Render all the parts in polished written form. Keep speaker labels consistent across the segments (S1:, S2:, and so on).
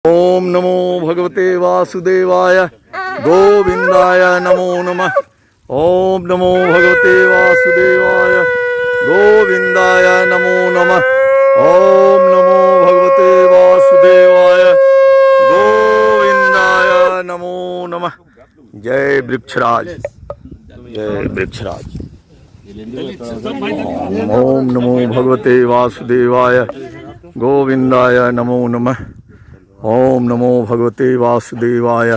S1: ओम नमो भगवते वासुदेवाय गोविंदाय नमो नमः। ओम नमो भगवते वासुदेवाय गोविंदाय नमो नमः। ओम नमो भगवते वासुदेवाय गोविंदाय नमो नमः। जय वृक्षराज, जय वृक्षराज। ओम नमो भगवते वासुदेवाय गोविंदाय नमो नमः। ओम नमो भगवते वासुदेवाय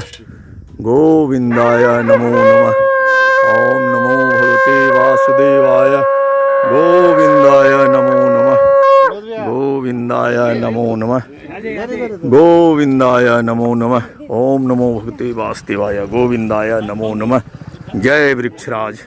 S1: गोविंदाय नमो नमः। ओम नमो भगवते वासुदेवाय गोविंदाय नमो नमः। गोविंदाय नमो नमः। गोविंदाय नमो नमः। ओम नमो भगवते वासुदेवाय गोविंदाय नमो नमः। जय वृक्षराज।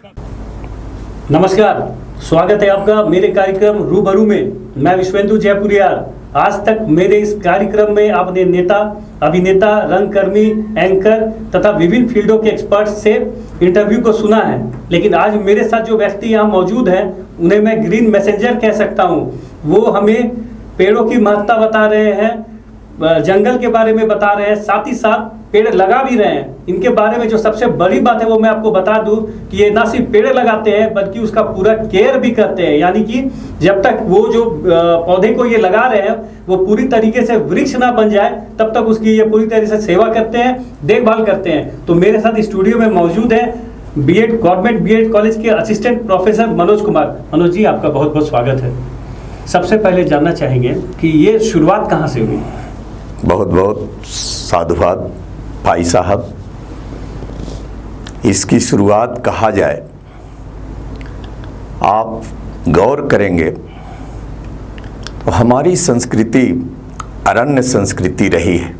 S2: नमस्कार, स्वागत है आपका मेरे कार्यक्रम रूबरू में। मैं विश्वेंदु जयपुरिया। आज तक मेरे इस कार्यक्रम में आपने नेता, अभिनेता, रंगकर्मी, एंकर तथा विभिन्न फील्डों के एक्सपर्ट से इंटरव्यू को सुना है, लेकिन आज मेरे साथ जो व्यक्ति यहाँ मौजूद हैं उन्हें मैं ग्रीन मैसेंजर कह सकता हूँ। वो हमें पेड़ों की महत्ता बता रहे हैं, जंगल के बारे में बता रहे हैं, साथ ही साथ पेड़ लगा भी रहे हैं। इनके बारे में जो सबसे बड़ी बात है वो मैं आपको बता दूं कि ये ना सिर्फ पेड़ लगाते हैं बल्कि उसका पूरा केयर भी करते हैं, यानी कि जब तक वो जो पौधे को ये लगा रहे हैं वो पूरी तरीके से वृक्ष ना बन जाए तब तक उसकी ये पूरी तरह से सेवा करते हैं, देखभाल करते हैं। तो मेरे साथ स्टूडियो में मौजूद है बीएड गवर्नमेंट बीएड कॉलेज के असिस्टेंट प्रोफेसर मनोज कुमार। मनोज जी, आपका बहुत बहुत स्वागत है। सबसे पहले जानना चाहेंगे कि ये शुरुआत कहाँ से हुई?
S1: बहुत बहुत साधुवाद भाई साहब। इसकी शुरुआत कहा जाए, आप गौर करेंगे तो हमारी संस्कृति अरण्य संस्कृति रही है।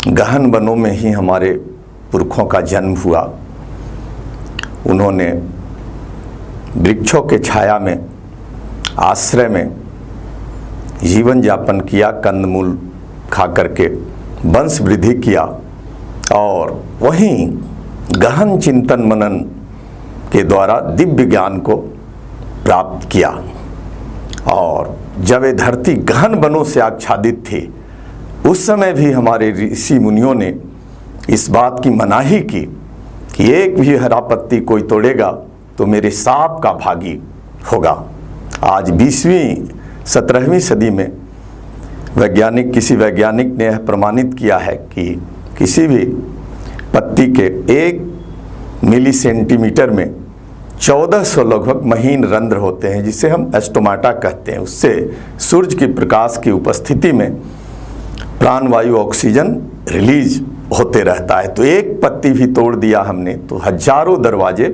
S1: गहन वनों में ही हमारे पुरखों का जन्म हुआ। उन्होंने वृक्षों के छाया में, आश्रय में जीवन यापन किया, कंदमूल खा करके वंश वृद्धि किया और वहीं गहन चिंतन मनन के द्वारा दिव्य ज्ञान को प्राप्त किया। और जब ये धरती गहन वनों से आच्छादित थी उस समय भी हमारे ऋषि मुनियों ने इस बात की मनाही की कि एक भी हरा पत्ती कोई तोड़ेगा तो मेरे सांप का भागी होगा। आज 20वीं 17वीं सदी में किसी वैज्ञानिक ने यह प्रमाणित किया है कि किसी भी पत्ती के 1 मिली सेंटीमीटर में 1400 लगभग महीन रंध्र होते हैं, जिसे हम एस्टोमाटा कहते हैं। उससे सूर्य की प्रकाश की उपस्थिति में प्राणवायु ऑक्सीजन रिलीज होते रहता है। तो एक पत्ती भी तोड़ दिया हमने तो हजारों दरवाजे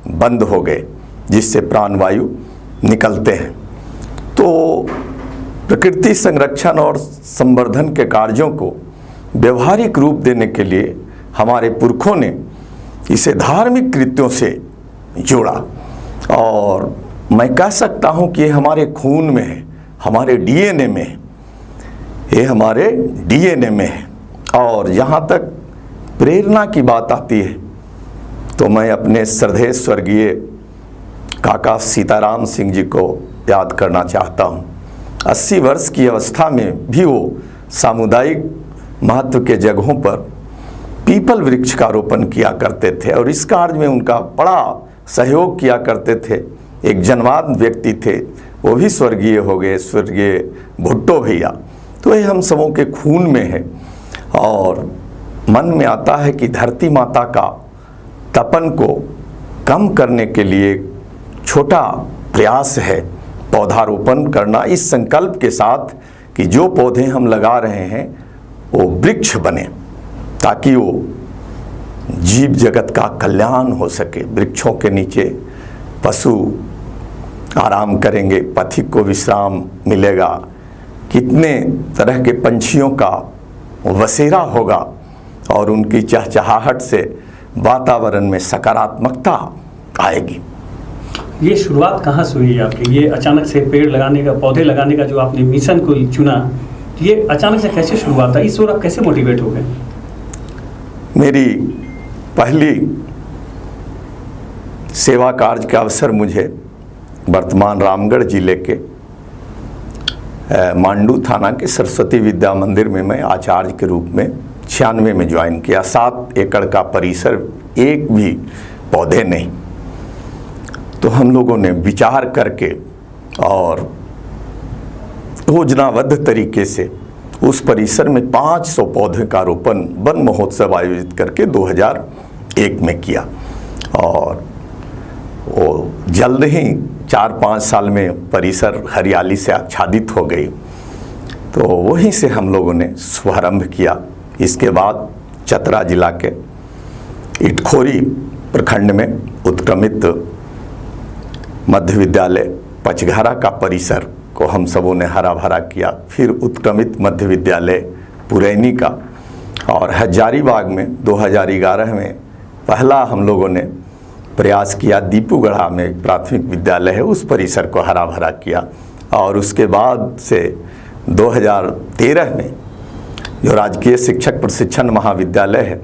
S1: बंद हो गए जिससे प्राणवायु निकलते हैं। तो प्रकृति संरक्षण और संवर्धन के कार्यों को व्यवहारिक रूप देने के लिए हमारे पुरखों ने इसे धार्मिक कृत्यों से जोड़ा। और मैं कह सकता हूँ कि ये हमारे खून में है, हमारे डीएनए में है, ये हमारे डीएनए में है। और यहाँ तक प्रेरणा की बात आती है तो मैं अपने श्रद्धेय स्वर्गीय काका सीताराम सिंह जी को याद करना चाहता हूँ। 80 वर्ष की अवस्था में भी वो सामुदायिक महत्व के जगहों पर पीपल वृक्ष का रोपण किया करते थे और इस कार्य में उनका बड़ा सहयोग किया करते थे। एक जनवाद व्यक्ति थे, वो भी स्वर्गीय हो गए, स्वर्गीय भुट्टो भैया। तो ये हम सबों के खून में है। और मन में आता है कि धरती माता का तपन को कम करने के लिए छोटा प्रयास है पौधारोपण करना, इस संकल्प के साथ कि जो पौधे हम लगा रहे हैं वो वृक्ष बने ताकि वो जीव जगत का कल्याण हो सके। वृक्षों के नीचे पशु आराम करेंगे, पथिक को विश्राम मिलेगा, कितने तरह के पंछियों का बसेरा होगा और उनकी चहचहाहट से वातावरण में सकारात्मकता आएगी।
S2: ये शुरुआत कहाँ से हुई आपकी? ये अचानक से पेड़ लगाने का, पौधे लगाने का जो आपने मिशन को चुना, ये अचानक से कैसे शुरुआत है? इस ओर आप कैसे मोटिवेट हो गए?
S1: मेरी पहली सेवा कार्य का अवसर मुझे वर्तमान रामगढ़ जिले के मांडू थाना के सरस्वती विद्या मंदिर में मैं आचार्य के रूप में 96 में ज्वाइन किया। 7 एकड़ का परिसर, एक भी पौधे नहीं। तो हम लोगों ने विचार करके और योजनाबद्ध तरीके से उस परिसर में 500 पौधे का रोपण वन महोत्सव आयोजित करके 2001 में किया और वो जल्द ही 4-5 साल में परिसर हरियाली से आच्छादित हो गई। तो वहीं से हम लोगों ने शुभारंभ किया। इसके बाद चतरा जिला के इटखोरी प्रखंड में उत्क्रमित मध्य विद्यालय पचघारा का परिसर को हम सबों ने हरा भरा किया। फिर उत्क्रमित मध्य विद्यालय पुरैनी का, और हजारीबाग में 2011 में पहला हम लोगों ने प्रयास किया। दीपूगढ़ा में एक प्राथमिक विद्यालय है, उस परिसर को हरा भरा किया। और उसके बाद से 2013 में जो राजकीय शिक्षक प्रशिक्षण महाविद्यालय है,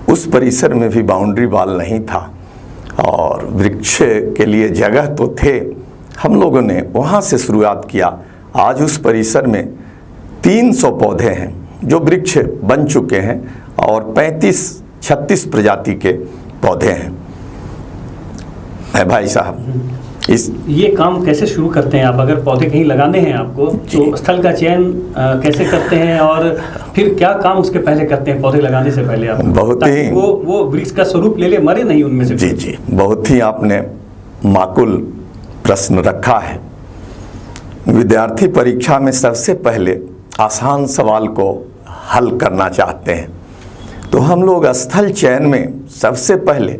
S1: उस परिसर में भी बाउंड्री वॉल नहीं था और वृक्ष के लिए जगह तो थे। हम लोगों ने वहाँ से शुरुआत किया। आज उस परिसर में 300 पौधे हैं जो वृक्ष बन चुके हैं और 35-36 प्रजाति के पौधे हैं। भाई साहब,
S2: ये काम कैसे शुरू करते हैं आप? अगर पौधे कहीं लगाने हैं आपको तो स्थल का चयन कैसे करते हैं और फिर क्या काम उसके पहले करते हैं पौधे लगाने से पहले आप?
S1: बहुत ही
S2: वो वृक्ष का स्वरूप ले मरे नहीं उनमें से।
S1: जी, बहुत ही आपने माकुल प्रश्न रखा है। विद्यार्थी परीक्षा में सबसे पहले आसान सवाल को हल करना चाहते हैं, तो हम लोग स्थल चयन में सबसे पहले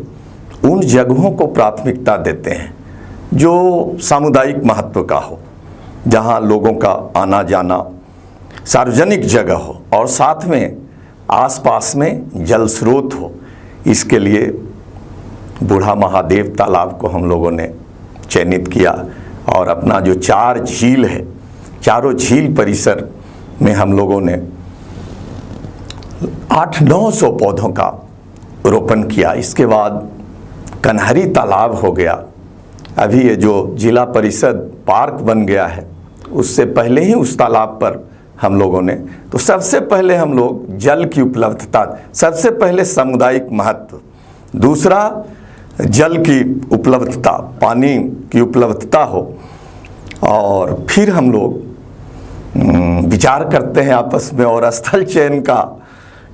S1: उन जगहों को प्राथमिकता देते हैं जो सामुदायिक महत्व का हो, जहां लोगों का आना जाना सार्वजनिक जगह हो और साथ में आसपास में जल स्रोत हो। इसके लिए बूढ़ा महादेव तालाब को हम लोगों ने चयनित किया और अपना जो 4 झील है, चारों झील परिसर में हम लोगों ने 800-900 पौधों का रोपण किया। इसके बाद कन्हरी तालाब हो गया। अभी ये जो जिला परिषद पार्क बन गया है, उससे पहले ही उस तालाब पर हम लोगों ने, तो सबसे पहले हम लोग जल की उपलब्धता, सबसे पहले सामुदायिक महत्व, दूसरा जल की उपलब्धता, पानी की उपलब्धता हो, और फिर हम लोग विचार करते हैं आपस में। और स्थल चयन का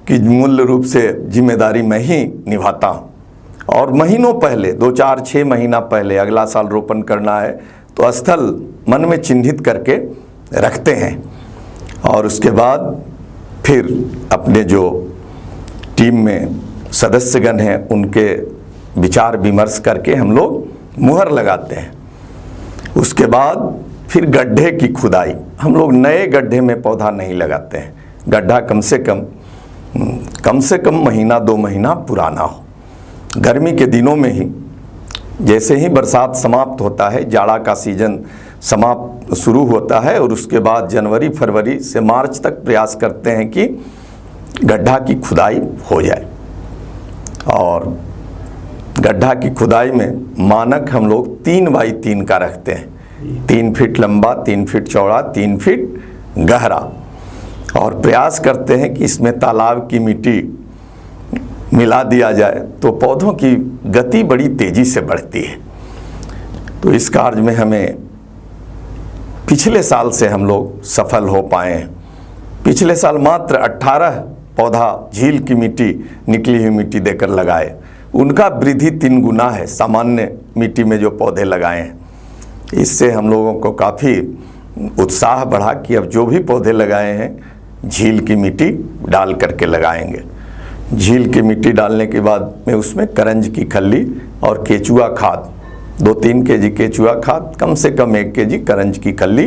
S1: कि मूल रूप से जिम्मेदारी मैं ही निभाता हूँ। और महीनों पहले, 2-4-6 महीना पहले, अगला साल रोपण करना है तो स्थल मन में चिन्हित करके रखते हैं और उसके बाद फिर अपने जो टीम में सदस्यगण हैं उनके विचार विमर्श करके हम लोग मुहर लगाते हैं। उसके बाद फिर गड्ढे की खुदाई। हम लोग नए गड्ढे में पौधा नहीं लगाते हैं। गड्ढा कम से कम महीना 2 महीना पुराना हो। गर्मी के दिनों में ही, जैसे ही बरसात समाप्त होता है, जाड़ा का सीजन शुरू होता है और उसके बाद जनवरी फरवरी से मार्च तक प्रयास करते हैं कि गड्ढा की खुदाई हो जाए। और गड्ढा की खुदाई में मानक हम लोग 3x3 का रखते हैं, 3 फीट लंबा, 3 फीट चौड़ा, 3 फीट गहरा, और प्रयास करते हैं कि इसमें तालाब की मिट्टी मिला दिया जाए तो पौधों की गति बड़ी तेजी से बढ़ती है। तो इस कार्य में हमें पिछले साल से हम लोग सफल हो पाए हैं। पिछले साल मात्र 18 पौधा झील की मिट्टी, निकली हुई मिट्टी देकर लगाए। उनका वृद्धि 3 गुना है सामान्य मिट्टी में जो पौधे लगाए हैं। इससे हम लोगों को काफ़ी उत्साह बढ़ा कि अब जो भी पौधे लगाए हैं झील की मिट्टी डाल करके लगाएंगे। झील की मिट्टी डालने के बाद में उसमें करंज की खल्ली और केचुआ खाद, 2-3 केजी केचुआ खाद, कम से कम 1 केजी करंज की खल्ली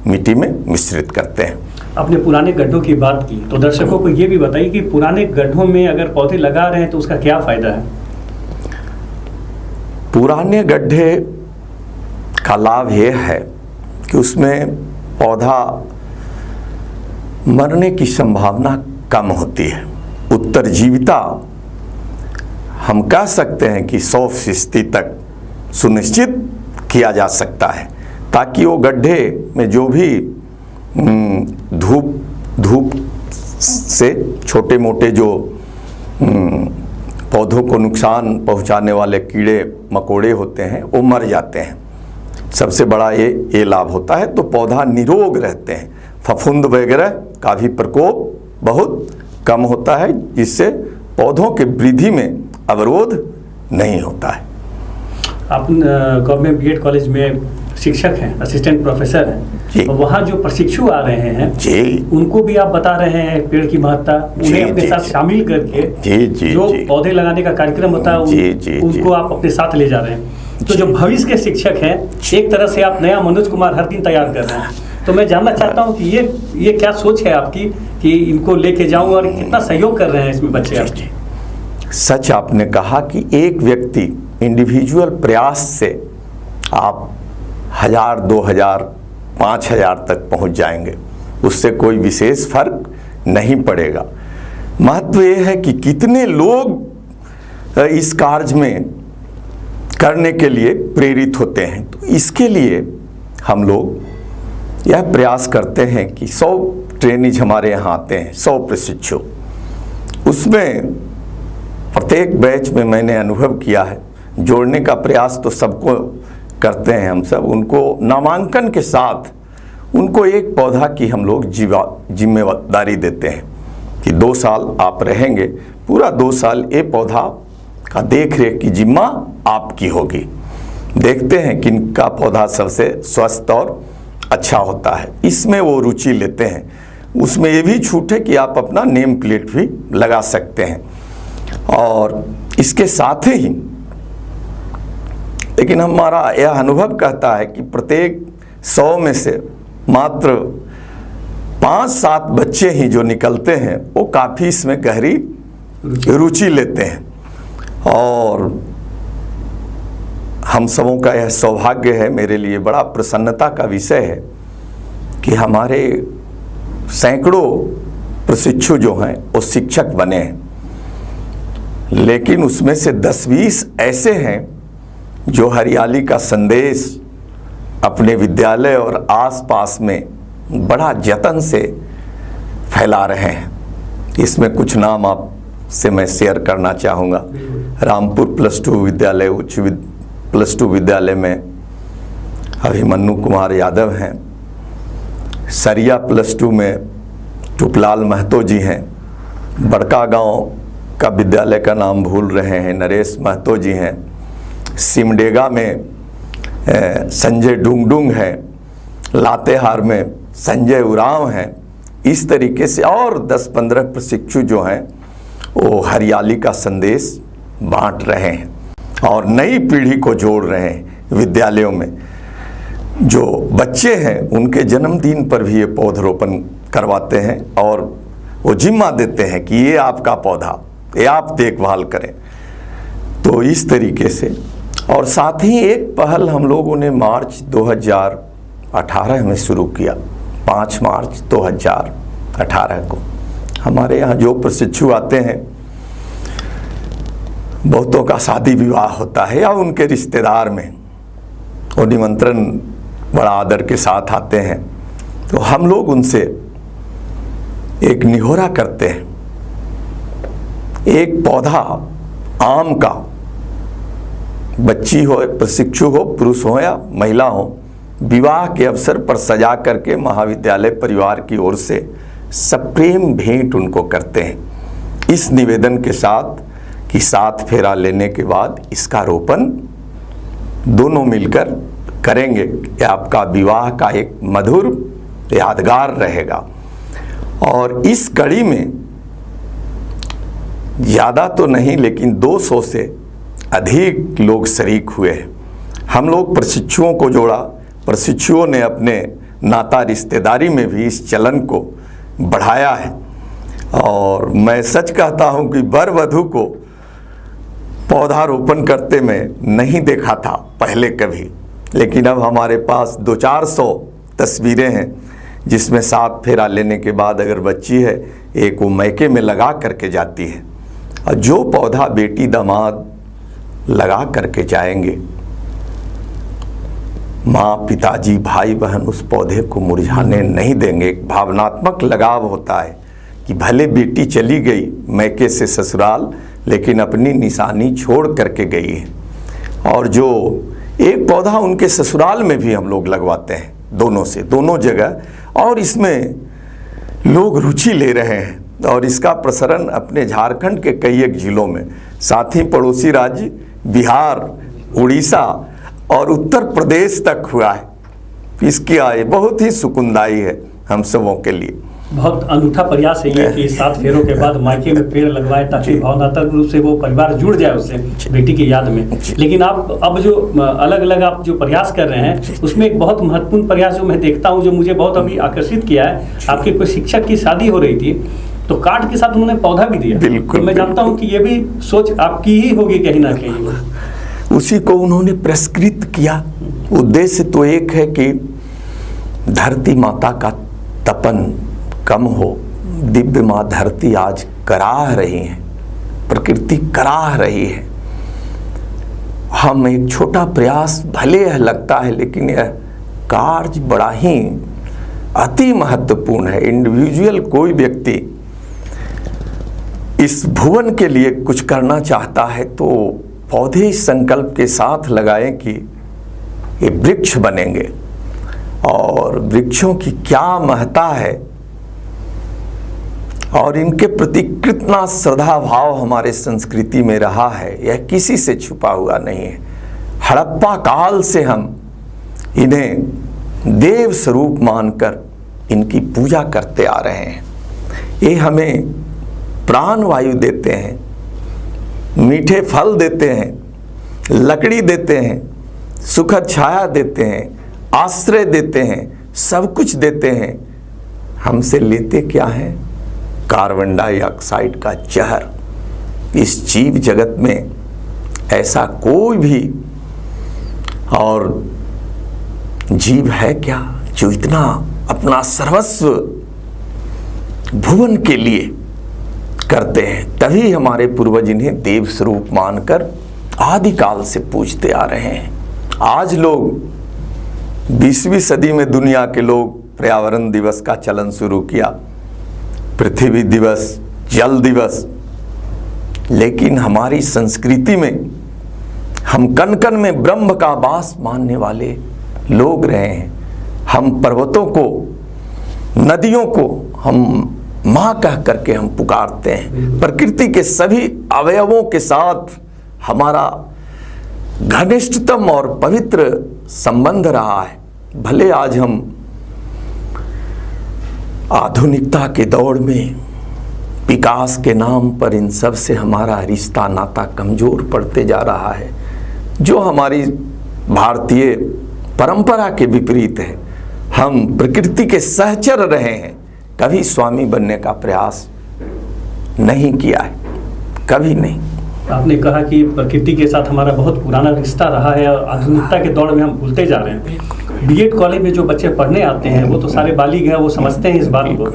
S1: मिट्टी में मिश्रित करते हैं।
S2: आपने पुराने गड्ढों की बात की, तो दर्शकों को ये भी बताइए कि पुराने गड्ढों में अगर पौधे लगा रहे हैं तो उसका क्या फायदा है?
S1: पुराने गड्ढे का लाभ ये है कि उसमें पौधा मरने की संभावना कम होती है। उत्तरजीविता हम कह सकते हैं कि 100% तक सुनिश्चित किया जा सकता है, ताकि वो गड्ढे में जो भी धूप से छोटे मोटे जो पौधों को नुकसान पहुंचाने वाले कीड़े मकोड़े होते हैं वो मर जाते हैं। सबसे बड़ा ये लाभ होता है। तो पौधा निरोग रहते हैं, फफूंद वगैरह का भी प्रकोप बहुत कम होता है, जिससे पौधों के वृद्धि में अवरोध नहीं होता है।
S2: आप गवर्नमेंट बीएड कॉलेज में शिक्षक हैं, असिस्टेंट प्रोफेसर हैं, तो वहाँ जो प्रशिक्षु आ रहे हैं
S1: जी,
S2: उनको भी आप बता रहे हैं पेड़ की महत्ता, उन्हें अपने साथ शामिल करके जो पौधे लगाने का कार्यक्रम होता है उनको आप अपने साथ ले जा रहे हैं। तो जो भविष्य के शिक्षक हैं, एक तरह से आप नया मनोज कुमार हर दिन तैयार कर रहे हैं। तो मैं जानना चाहता हूँ कि ये क्या सोच है आपकी कि इनको लेके जाऊँ, और कितना सहयोग कर रहे हैं इसमें बच्चे आपके?
S1: सच आपने कहा कि एक व्यक्ति इंडिविजुअल प्रयास से आप 1000, 2000, 5000 तक पहुंच जाएंगे, उससे कोई विशेष फर्क नहीं पड़ेगा। महत्व यह है कि कितने लोग इस कार्य में करने के लिए प्रेरित होते हैं। तो इसके लिए हम लोग यह प्रयास करते हैं कि 100 ट्रेनीज हमारे यहाँ आते हैं, 100 प्रशिक्षु। उसमें प्रत्येक बैच में मैंने अनुभव किया है, जोड़ने का प्रयास तो सबको करते हैं हम सब। उनको नामांकन के साथ उनको एक पौधा की हम लोग जिम्मेदारी देते हैं कि 2 साल आप रहेंगे, पूरा 2 साल ये पौधा का देख रेख की जिम्मा आपकी होगी। देखते हैं किनका पौधा सबसे स्वस्थ और अच्छा होता है, इसमें वो रुचि लेते हैं। उसमें ये भी छूट है कि आप अपना नेम प्लेट भी लगा सकते हैं। और इसके साथ ही लेकिन हमारा यह अनुभव कहता है कि प्रत्येक 100 में से मात्र 5-7 बच्चे ही जो निकलते हैं वो काफ़ी इसमें गहरी रुचि लेते हैं। और हम सबों का यह सौभाग्य है, मेरे लिए बड़ा प्रसन्नता का विषय है कि हमारे सैकड़ों प्रशिक्षु जो हैं वो शिक्षक बने हैं, लेकिन उसमें से 10-20 ऐसे हैं जो हरियाली का संदेश अपने विद्यालय और आसपास में बड़ा जतन से फैला रहे हैं। इसमें कुछ नाम आपसे मैं शेयर करना चाहूँगा। रामपुर +2 विद्यालय, +2 विद्यालय में अभिमन्यु कुमार यादव हैं। सरिया +2 में टुपलाल महतो जी हैं। बड़का गांव का विद्यालय का नाम भूल रहे हैं, नरेश महतो जी हैं। सिमडेगा में संजय डुंगडुंग है। लातेहार में संजय उरांव हैं। इस तरीके से और 10-15 प्रशिक्षु जो हैं वो हरियाली का संदेश बांट रहे हैं और नई पीढ़ी को जोड़ रहे हैं। विद्यालयों में जो बच्चे हैं उनके जन्मदिन पर भी ये पौधरोपण करवाते हैं और वो जिम्मा देते हैं कि ये आपका पौधा, ये आप देखभाल करें। तो इस तरीके से, और साथ ही एक पहल हम लोगों ने मार्च 2018 में शुरू किया। 5 मार्च 2018 को हमारे यहाँ जो प्रशिक्षु आते हैं, बहुतों का शादी विवाह होता है या उनके रिश्तेदार में वो निमंत्रण बड़ा आदर के साथ आते हैं, तो हम लोग उनसे एक निहोरा करते हैं, एक पौधा आम का, बच्ची हो, प्रशिक्षु हो, पुरुष हो या महिला हो, विवाह के अवसर पर सजा करके महाविद्यालय परिवार की ओर से सप्रेम भेंट उनको करते हैं, इस निवेदन के साथ कि 7 फेरा लेने के बाद इसका रोपण दोनों मिलकर करेंगे कि आपका विवाह का एक मधुर यादगार रहेगा। और इस कड़ी में ज़्यादा तो नहीं लेकिन 200 से अधिक लोग शरीक हुए हैं। हम लोग प्रशिक्षुओं को जोड़ा, प्रशिक्षुओं ने अपने नाता रिश्तेदारी में भी इस चलन को बढ़ाया है। और मैं सच कहता हूं कि वर वधू को पौधारोपण करते मैं नहीं देखा था पहले कभी, लेकिन अब हमारे पास 200-400 तस्वीरें हैं जिसमें 7 फेरा लेने के बाद अगर बच्ची है, एक वो मैके में लगा करके जाती है। और जो पौधा बेटी दामाद लगा करके जाएंगे, माँ, पिताजी, भाई बहन उस पौधे को मुरझाने नहीं देंगे। एक भावनात्मक लगाव होता है कि भले बेटी चली गई मैके से ससुराल, लेकिन अपनी निशानी छोड़ करके गई है। और जो एक पौधा उनके ससुराल में भी हम लोग लगवाते हैं, दोनों जगह, और इसमें लोग रुचि ले रहे हैं और इसका प्रसारण अपने झारखंड के कई एक जिलों में, साथ ही पड़ोसी राज्य बिहार, उड़ीसा और उत्तर प्रदेश तक हुआ है। इसकी आय बहुत ही सुकुनदायी है हम सबों के लिए।
S2: बहुत अनूठा प्रयास है ये कि 7 फेरों के बाद मायके में पेड़ लगवाए ताकि भावनात्मक रूप से वो परिवार जुड़ जाए उससे, बेटी की याद में। लेकिन आप अब जो अलग अलग आप जो प्रयास कर रहे हैं, उसमें एक बहुत महत्वपूर्ण प्रयास जो मैं देखता हूँ, जो मुझे बहुत अभी आकर्षित किया है, आपके कोई शिक्षक की शादी हो रही थी तो कार्ड के साथ उन्होंने पौधा भी दिया।
S1: बिल्कुल,
S2: तो मैं जानता हूँ कि ये भी सोच आपकी ही होगी कहीं ना कहीं।
S1: उसी को उन्होंने पुरस्कृत किया। उद्देश्य तो एक है कि धरती माता का तपन कम हो। दिव्य माँ धरती आज कराह रही है, प्रकृति कराह रही है। हम एक छोटा प्रयास भले यह लगता है, लेकिन यह कार्य बड़ा ही अति महत्वपूर्ण है। इंडिविजुअल कोई व्यक्ति इस भुवन के लिए कुछ करना चाहता है तो पौधे इस संकल्प के साथ लगाएं कि ये वृक्ष बनेंगे। और वृक्षों की क्या महत्ता है और इनके प्रति कितना श्रद्धा भाव हमारे संस्कृति में रहा है, यह किसी से छुपा हुआ नहीं है। हड़प्पा काल से हम इन्हें देव स्वरूप मानकर इनकी पूजा करते आ रहे हैं। ये हमें प्राण वायु देते हैं, मीठे फल देते हैं, लकड़ी देते हैं, सुखद छाया देते हैं, आश्रय देते हैं, सब कुछ देते हैं। हमसे लेते क्या हैं? कार्बन डाइऑक्साइड का जहर। इस जीव जगत में ऐसा कोई भी और जीव है क्या जो इतना अपना सर्वस्व भुवन के लिए करते हैं? तभी हमारे पूर्वज इन्हें देव स्वरूप मानकर आदिकाल से पूजते आ रहे हैं। आज लोग 20वीं सदी में दुनिया के लोग पर्यावरण दिवस का चलन शुरू किया, पृथ्वी दिवस, जल दिवस, लेकिन हमारी संस्कृति में हम कण कण में ब्रह्म का वास मानने वाले लोग रहे हैं। हम पर्वतों को, नदियों को हम माँ कह करके हम पुकारते हैं। प्रकृति के सभी अवयवों के साथ हमारा घनिष्ठतम और पवित्र संबंध रहा है। भले आज हम आधुनिकता के दौर में विकास के नाम पर इन सब से हमारा रिश्ता नाता कमजोर पड़ते जा रहा है, जो हमारी भारतीय परंपरा के विपरीत है। हम प्रकृति के सहचर रहे हैं, कभी स्वामी बनने का प्रयास नहीं किया है, कभी नहीं।
S2: आपने कहा कि प्रकृति के साथ हमारा बहुत पुराना रिश्ता रहा है और आधुनिकता के दौर में हम भूलते जा रहे हैं। बीएड कॉलेज में जो बच्चे पढ़ने आते हैं वो तो सारे बालिग हैं, वो समझते हैं इस बात को,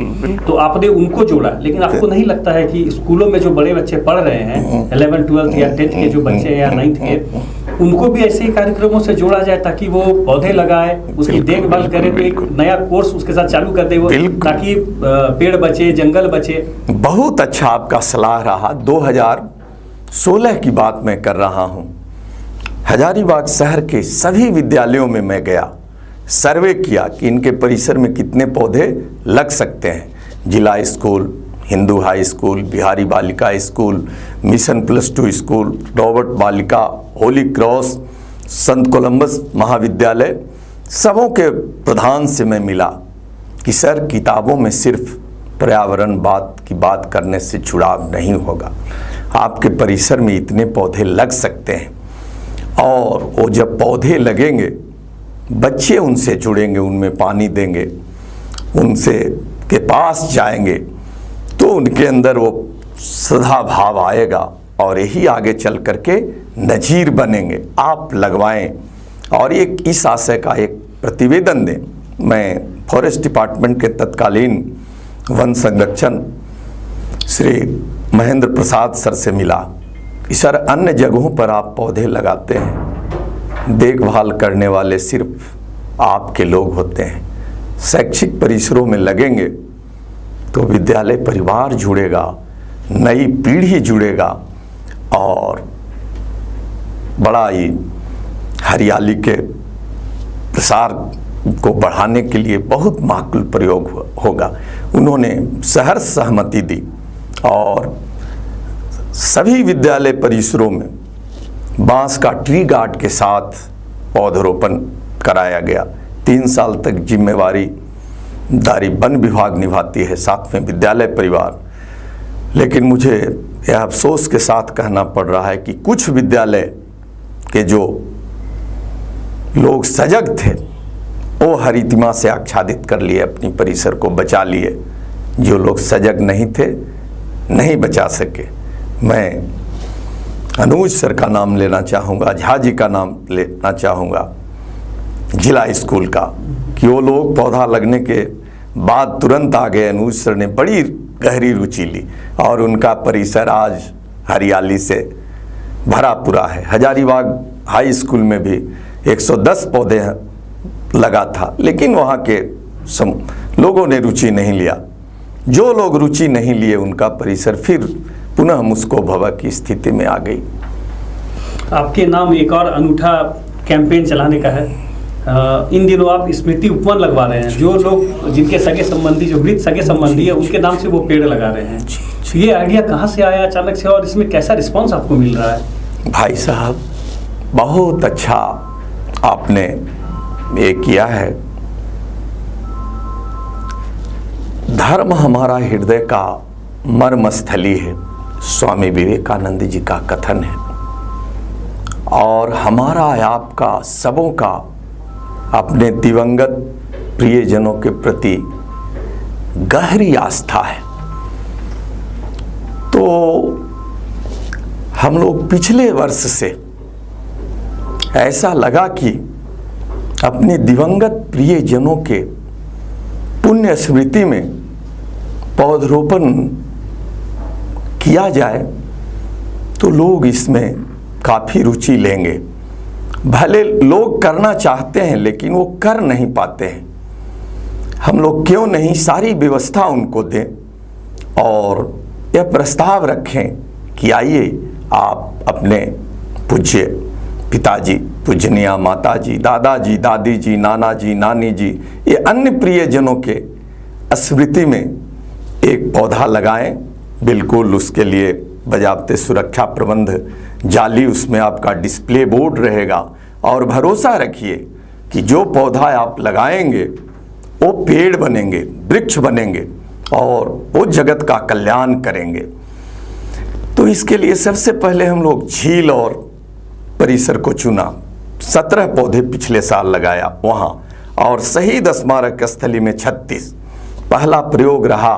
S2: तो आपने उनको जोड़ा। लेकिन आपको नहीं लगता है कि स्कूलों में जो बड़े बच्चे पढ़ रहे हैं, 11th 12th या 10th के जो बच्चे हैं या 9th के, उनको भी ऐसे ही कार्यक्रमों से जोड़ा जाए ताकि वो पौधे लगाए, उसकी देखभाल करे, तो एक नया कोर्स उसके साथ चालू कर दे वो, ताकि पेड़ बचे, जंगल बचे।
S1: बहुत अच्छा आपका सलाह रहा। 2016 की बात मैं कर रहा हूँ। हजारीबाग शहर के सभी विद्यालयों में मैं गया, सर्वे किया कि इनके परिसर में कितने पौधे लग सकते हैं। जिला school, Hindu high school, Bihari बालिका स्कूल, मिशन +2 स्कूल, रॉबर्ट बालिका, होली क्रॉस, संत कोलंबस महाविद्यालय, सबों के प्रधान से मैं मिला कि सर, किताबों में सिर्फ पर्यावरण की बात करने से जुड़ाव नहीं होगा। आपके परिसर में इतने पौधे लग सकते हैं, और वो जब पौधे लगेंगे बच्चे उनसे जुड़ेंगे, उनमें पानी देंगे, उनसे के पास जाएंगे, तो उनके अंदर वो श्रद्धा भाव आएगा और यही आगे चल करके नजीर बनेंगे। आप लगवाएं और एक इस आशय का एक प्रतिवेदन दें। मैं फॉरेस्ट डिपार्टमेंट के तत्कालीन वन संरक्षण श्री महेंद्र प्रसाद सर से मिला कि सर, अन्य जगहों पर आप पौधे लगाते हैं, देखभाल करने वाले सिर्फ आपके लोग होते हैं। शैक्षिक परिसरों में लगेंगे तो विद्यालय परिवार जुड़ेगा, नई पीढ़ी जुड़ेगा और बड़ा ही हरियाली के प्रसार को बढ़ाने के लिए बहुत माकूल प्रयोग होगा। उन्होंने सहर्ष सहमति दी और सभी विद्यालय परिसरों में बांस का ट्री गार्ड के साथ पौधरोपण कराया गया। 3 साल तक जिम्मेवारी दारी वन विभाग निभाती है, साथ में विद्यालय परिवार। लेकिन मुझे यह अफसोस के साथ कहना पड़ रहा है कि कुछ विद्यालय के जो लोग सजग थे वो हरितिमा से आच्छादित कर लिए, अपनी परिसर को बचा लिए। जो लोग सजग नहीं थे, नहीं बचा सके। मैं अनुज सर का नाम लेना चाहूँगा, झा जी का नाम लेना चाहूँगा जिला स्कूल का, कि वो लोग पौधा लगने के बाद तुरंत आ गए। अनुज सर ने बड़ी गहरी रुचि ली और उनका परिसर आज हरियाली से भरा पूरा है। हजारीबाग हाई स्कूल में भी 110 पौधे लगा था, लेकिन वहाँ के लोगों ने रुचि नहीं लिया। जो लोग रुचि नहीं लिए उनका परिसर फिर पुनः मुस्को भवा की स्थिति में आ गई।
S2: आपके नाम एक और अनूठा कैंपेन चलाने का है। इन दिनों आप स्मृति उपवन लगवा रहे हैं। जो लोग जिनके सगे संबंधी, जो मृत सगे संबंधी है, उनके नाम से वो पेड़ लगा रहे हैं। ये आइडिया कहाँ से आया अचानक से और इसमें कैसा रिस्पॉन्स आपको मिल रहा है?
S1: भाई साहब, बहुत अच्छा आपने ये किया है। धर्म हमारा हृदय का मर्मस्थली है, स्वामी विवेकानंद जी का कथन है। और हमारा आपका सबों का अपने दिवंगत प्रियजनों के प्रति गहरी आस्था है। तो हम लोग पिछले वर्ष से ऐसा लगा कि अपने दिवंगत प्रियजनों के पुण्य स्मृति में पौधरोपण किया जाए तो लोग इसमें काफ़ी रुचि लेंगे। भले लोग करना चाहते हैं लेकिन वो कर नहीं पाते हैं। हम लोग क्यों नहीं सारी व्यवस्था उनको दें और यह प्रस्ताव रखें कि आइए आप अपने पूज्य पिताजी, पूजनिया माताजी, दादाजी, दादी जी, नाना जी, नानी जी, ये अन्य प्रियजनों के स्मृति में एक पौधा लगाएं। बिल्कुल उसके लिए बजाबते सुरक्षा प्रबंध, जाली, उसमें आपका डिस्प्ले बोर्ड रहेगा और भरोसा रखिए कि जो पौधा आप लगाएंगे वो पेड़ बनेंगे, वृक्ष बनेंगे और वो जगत का कल्याण करेंगे। तो इसके लिए सबसे पहले हम लोग झील और परिसर को चुना। 17 पौधे पिछले साल लगाया वहाँ, और शहीद स्मारक स्थली में 36। पहला प्रयोग रहा,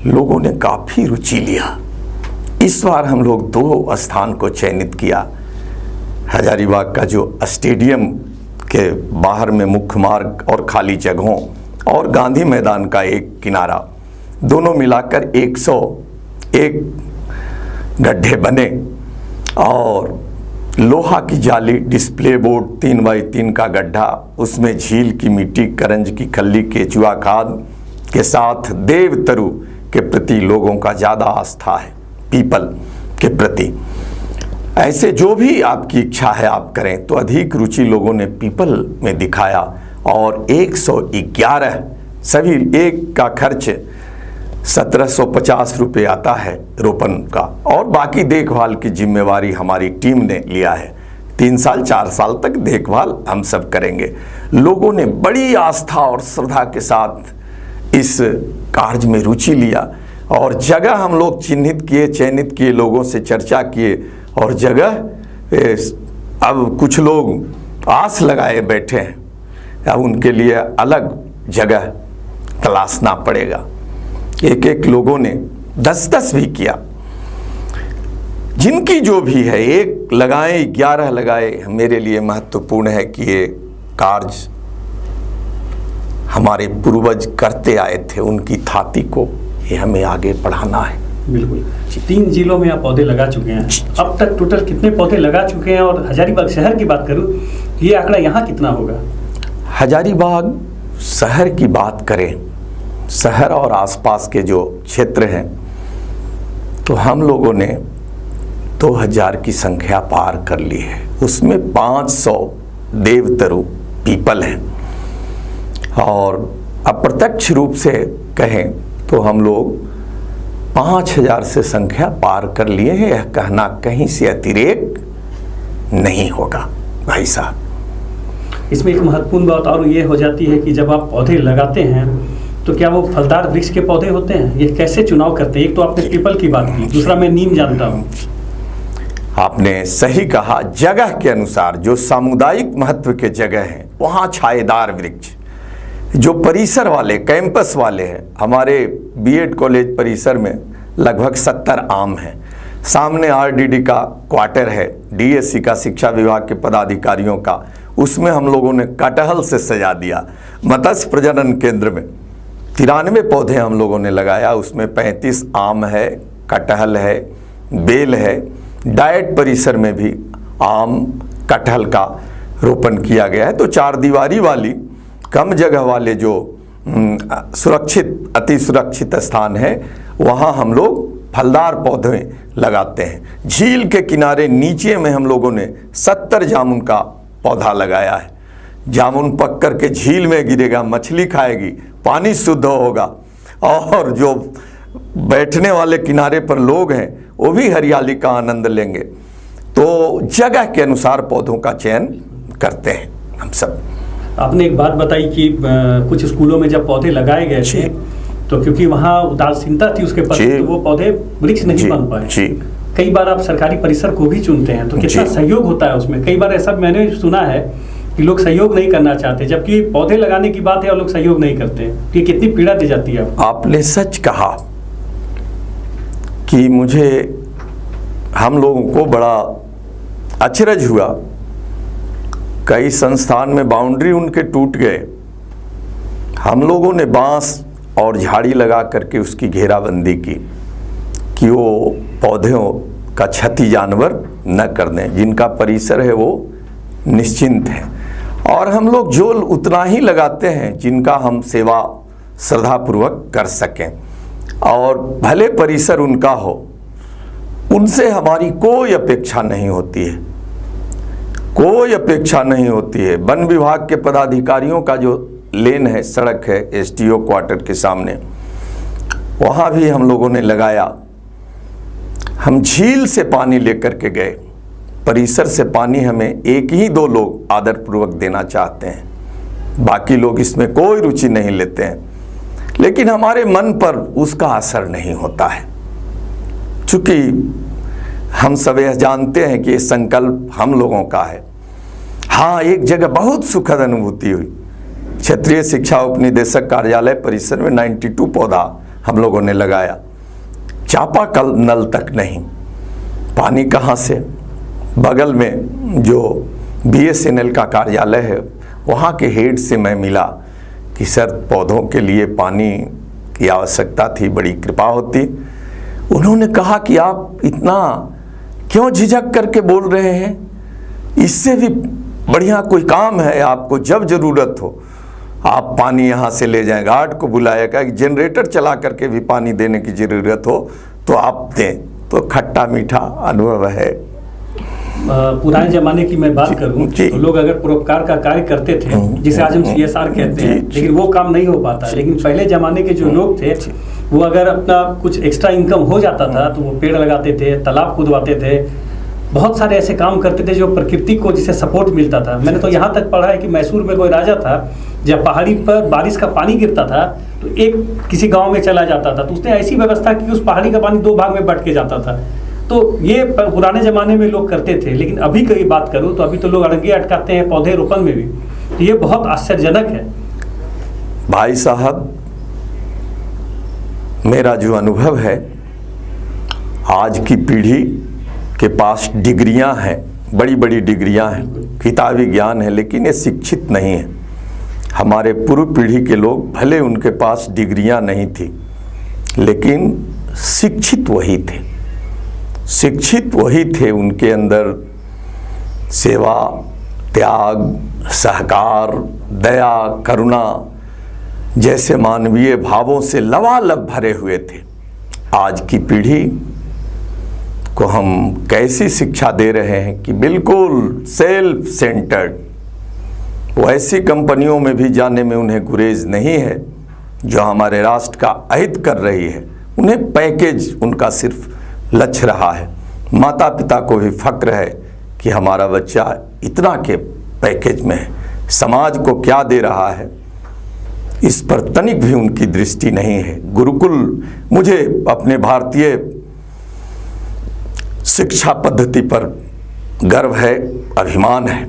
S1: लोगों ने काफ़ी रुचि लिया। इस बार हम लोग 2 स्थान को चयनित किया। हजारीबाग का जो स्टेडियम के बाहर में मुख्य मार्ग और खाली जगहों और गांधी मैदान का एक किनारा, दोनों मिलाकर 101 गड्ढे बने और लोहा की जाली, डिस्प्ले बोर्ड, 3x3 का गड्ढा, उसमें झील की मिट्टी, करंज की खल्ली, केचुआ खाद के साथ देवतरु के प्रति लोगों का ज़्यादा आस्था है, पीपल के प्रति। ऐसे जो भी आपकी इच्छा है आप करें। तो अधिक रुचि लोगों ने पीपल में दिखाया और 111, सभी एक का खर्च 1750 रुपये आता है रोपण का, और बाकी देखभाल की जिम्मेवारी हमारी टीम ने लिया है। 3 साल 4 साल तक देखभाल हम सब करेंगे। लोगों ने बड़ी आस्था और श्रद्धा के साथ इस कार्य में रुचि लिया और जगह हम लोग चिन्हित किए, चयनित किए, लोगों से चर्चा किए और जगह अब कुछ लोग आस लगाए बैठे हैं, अब उनके लिए अलग जगह तलाशना पड़ेगा। एक एक लोगों ने 10-10 भी किया, जिनकी जो भी है, 1 लगाए 11 लगाए। मेरे लिए महत्वपूर्ण है कि ये कार्य हमारे पूर्वज करते आए थे, उनकी थाती को ये हमें आगे बढ़ाना है।
S2: बिल्कुल। 3 जिलों में आप पौधे लगा चुके हैं। अब तक टोटल कितने पौधे लगा चुके हैं? और हजारीबाग शहर की बात करूं, ये आंकड़ा यहाँ कितना होगा?
S1: हजारीबाग शहर की बात करें, शहर और आसपास के जो क्षेत्र हैं, तो हम लोगों ने 2000 की संख्या पार कर ली है। उसमें 500 देवतरु पीपल हैं और अप्रत्यक्ष रूप से कहें तो हम लोग 5000 से संख्या पार कर लिए हैं। यह कहना कहीं से अतिरेक नहीं होगा भाई साहब।
S2: इसमें एक महत्वपूर्ण बात और ये हो जाती है कि जब आप पौधे लगाते हैं तो क्या वो फलदार वृक्ष के पौधे होते हैं? ये कैसे चुनाव करते हैं? एक तो आपने पीपल की बात की, दूसरा मैं नीम जानता हूँ।
S1: आपने सही कहा। जगह के अनुसार जो सामुदायिक महत्व के जगह हैं वहाँ छायेदार वृक्ष, जो परिसर वाले कैंपस वाले हैं, हमारे बीएड कॉलेज परिसर में लगभग 70 आम हैं। सामने आरडीडी का क्वार्टर है, डीएससी का शिक्षा विभाग के पदाधिकारियों का, उसमें हम लोगों ने कटहल से सजा दिया। मत्स्य प्रजनन केंद्र में 93 पौधे हम लोगों ने लगाया, उसमें 35 आम है, कटहल है, बेल है। डाइट परिसर में भी आम कटहल का रोपण किया गया है। तो 4 दीवारी वाली कम जगह वाले जो सुरक्षित अति सुरक्षित स्थान है वहाँ हम लोग फलदार पौधे लगाते हैं। झील के किनारे नीचे में हम लोगों ने 70 जामुन का पौधा लगाया है। जामुन पक कर के झील में गिरेगा, मछली खाएगी, पानी शुद्ध होगा और जो बैठने वाले किनारे पर लोग हैं वो भी हरियाली का आनंद लेंगे। तो जगह के अनुसार पौधों का चयन करते हैं हम सब।
S2: आपने एक बात बताई कि कुछ स्कूलों में जब पौधे लगाए गए थे तो क्योंकि वहाँ उदासीनता थी उसके प्रति, तो वो पौधे वृक्ष नहीं बन पाए। कई बार आप सरकारी परिसर को भी चुनते हैं तो कितना सहयोग होता है उसमें? कई बार ऐसा मैंने सुना है कि लोग सहयोग नहीं करना चाहते, जबकि पौधे लगाने की बात है और लोग सहयोग नहीं करते। कि कितनी पीड़ा दी जाती है
S1: आपने सच कहा कि मुझे हम लोगों को बड़ा अचरज हुआ। कई संस्थान में बाउंड्री उनके टूट गए, हम लोगों ने बांस और झाड़ी लगा करके उसकी घेराबंदी की कि वो पौधों का क्षति जानवर न कर दें। जिनका परिसर है वो निश्चिंत है और हम लोग जो उतना ही लगाते हैं जिनका हम सेवा श्रद्धापूर्वक कर सकें, और भले परिसर उनका हो, उनसे हमारी कोई अपेक्षा नहीं होती है, कोई अपेक्षा नहीं होती है। वन विभाग के पदाधिकारियों का जो लेन है, सड़क है एसटीओ क्वार्टर के सामने, वहाँ भी हम लोगों ने लगाया। हम झील से पानी लेकर के गए, परिसर से पानी हमें 1 ही 2 लोग आदरपूर्वक देना चाहते हैं, बाकी लोग इसमें कोई रुचि नहीं लेते हैं। लेकिन हमारे मन पर उसका असर नहीं होता है, चूँकि हम सब यह जानते हैं कि ये संकल्प हम लोगों का है। हाँ, एक जगह बहुत सुखद अनुभूति हुई। क्षेत्रीय शिक्षा उपनिदेशक कार्यालय परिसर में 92 पौधा हम लोगों ने लगाया। चापाकल नल तक नहीं, पानी कहाँ से? बगल में जो BSNL का कार्यालय है वहाँ के हेड से मैं मिला कि सर पौधों के लिए पानी की आवश्यकता थी, बड़ी कृपा होती। उन्होंने कहा कि आप इतना क्यों झिझक करके बोल रहे हैं, इससे भी बढ़िया कोई काम है, आपको जब ज़रूरत हो आप पानी यहाँ से ले जाएं। गार्ड को बुलाया, कि जनरेटर चला करके भी पानी देने की ज़रूरत हो तो आप दें। तो खट्टा मीठा अनुभव है।
S2: पुराने ज़माने की मैं बात करूं तो लोग अगर परोपकार का कार्य करते थे, जिसे आज हम CSR कहते हैं, लेकिन वो काम नहीं हो पाता। लेकिन पहले ज़माने के जो लोग थे वो अगर अपना कुछ एक्स्ट्रा इनकम हो जाता था तो वो पेड़ लगाते थे, तालाब खुदवाते थे, बहुत सारे ऐसे काम करते थे जो प्रकृति को जिसे सपोर्ट मिलता था। मैंने तो यहाँ तक पढ़ा है कि मैसूर में कोई राजा था, जब पहाड़ी पर बारिश का पानी गिरता था तो एक किसी गांव में चला जाता था, तो उसने ऐसी व्यवस्था की उस पहाड़ी का पानी 2 भाग में बंट के जाता था। तो ये पुराने ज़माने में लोग करते थे। लेकिन अभी की बात करूँ तो अभी तो लोग अड़ंगे अटकाते हैं पौधे रोपण में भी, तो ये बहुत आश्चर्यजनक है।
S1: भाई साहब, मेरा जो अनुभव है, आज की पीढ़ी के पास डिग्रियां हैं, बड़ी बड़ी डिग्रियां हैं, किताबी ज्ञान है, लेकिन ये शिक्षित नहीं है। हमारे पूर्व पीढ़ी के लोग भले उनके पास डिग्रियां नहीं थी, लेकिन शिक्षित वही थे, शिक्षित वही थे। उनके अंदर सेवा त्याग, सहकार, दया, करुणा जैसे मानवीय भावों से लबालब भरे हुए थे। आज की पीढ़ी को हम कैसी शिक्षा दे रहे हैं कि बिल्कुल सेल्फ सेंटर्ड, वो ऐसी कंपनियों में भी जाने में उन्हें गुरेज नहीं है जो हमारे राष्ट्र का अहित कर रही है। उन्हें पैकेज उनका सिर्फ लक्ष्य रहा है। माता पिता को भी फक्र है कि हमारा बच्चा इतना के पैकेज में है, समाज को क्या दे रहा है इस पर तनिक भी उनकी दृष्टि नहीं है। गुरुकुल, मुझे अपने भारतीय शिक्षा पद्धति पर गर्व है, अभिमान है।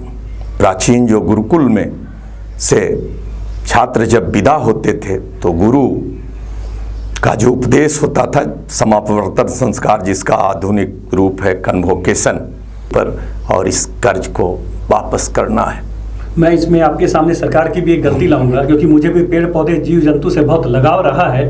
S1: प्राचीन जो गुरुकुल में से छात्र जब विदा होते थे तो गुरु का जो उपदेश होता था, समापवर्तन संस्कार जिसका आधुनिक रूप है कन्वोकेशन पर, और इस कर्ज को वापस करना है।
S2: मैं इसमें आपके सामने सरकार की भी एक गलती लाऊंगा, क्योंकि मुझे भी पेड़ पौधे जीव जंतु से बहुत लगाव रहा है।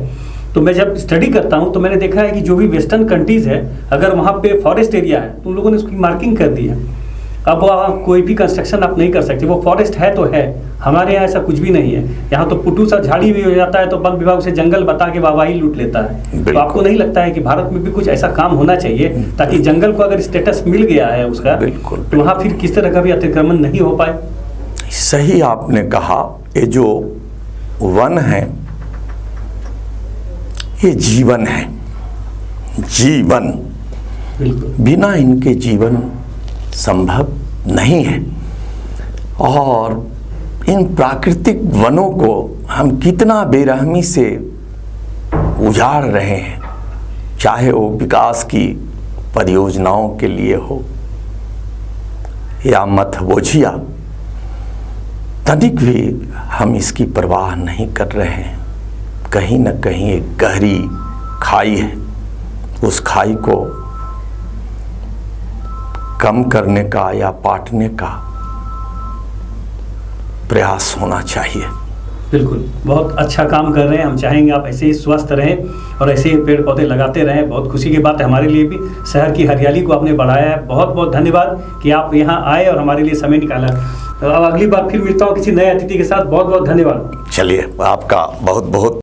S2: तो मैं जब स्टडी करता हूं तो मैंने देखा है कि जो भी वेस्टर्न कंट्रीज है, अगर वहां पे फॉरेस्ट एरिया है तो उन लोगों ने उसकी मार्किंग कर दी है। अब वहाँ कोई भी कंस्ट्रक्शन आप नहीं कर सकते, वो फॉरेस्ट है तो है। हमारे यहाँ ऐसा कुछ भी नहीं है। यहाँ तो पुटू सा झाड़ी भी हो जाता है तो वन विभाग से जंगल बता के वाहवाही लूट लेता है। तो आपको नहीं लगता है कि भारत में भी कुछ ऐसा काम होना चाहिए ताकि जंगल को अगर स्टेटस मिल गया है उसका, तो वहाँ फिर किस तरह का भी अतिक्रमण नहीं हो पाए?
S1: सही आपने कहा। ये जो वन है ये जीवन है, जीवन, बिना इनके जीवन संभव नहीं है। और इन प्राकृतिक वनों को हम कितना बेरहमी से उजाड़ रहे हैं, चाहे वो विकास की परियोजनाओं के लिए हो या मथबोझिया, तनिक भी हम इसकी परवाह नहीं कर रहे हैं। कहीं न कहीं एक गहरी खाई है, उस खाई को कम करने का या पाटने का प्रयास होना चाहिए।
S2: बिल्कुल, बहुत अच्छा काम कर रहे हैं। हम चाहेंगे आप ऐसे ही स्वस्थ रहें और ऐसे ही पेड़ पौधे लगाते रहें। बहुत खुशी की बात है हमारे लिए भी, शहर की हरियाली को आपने बढ़ाया है। बहुत बहुत धन्यवाद कि आप यहाँ आए और हमारे लिए समय निकाला। तो अब अगली बार फिर मिलता हूँ किसी नए अतिथि के साथ। बहुत बहुत धन्यवाद।
S1: चलिए, आपका बहुत बहुत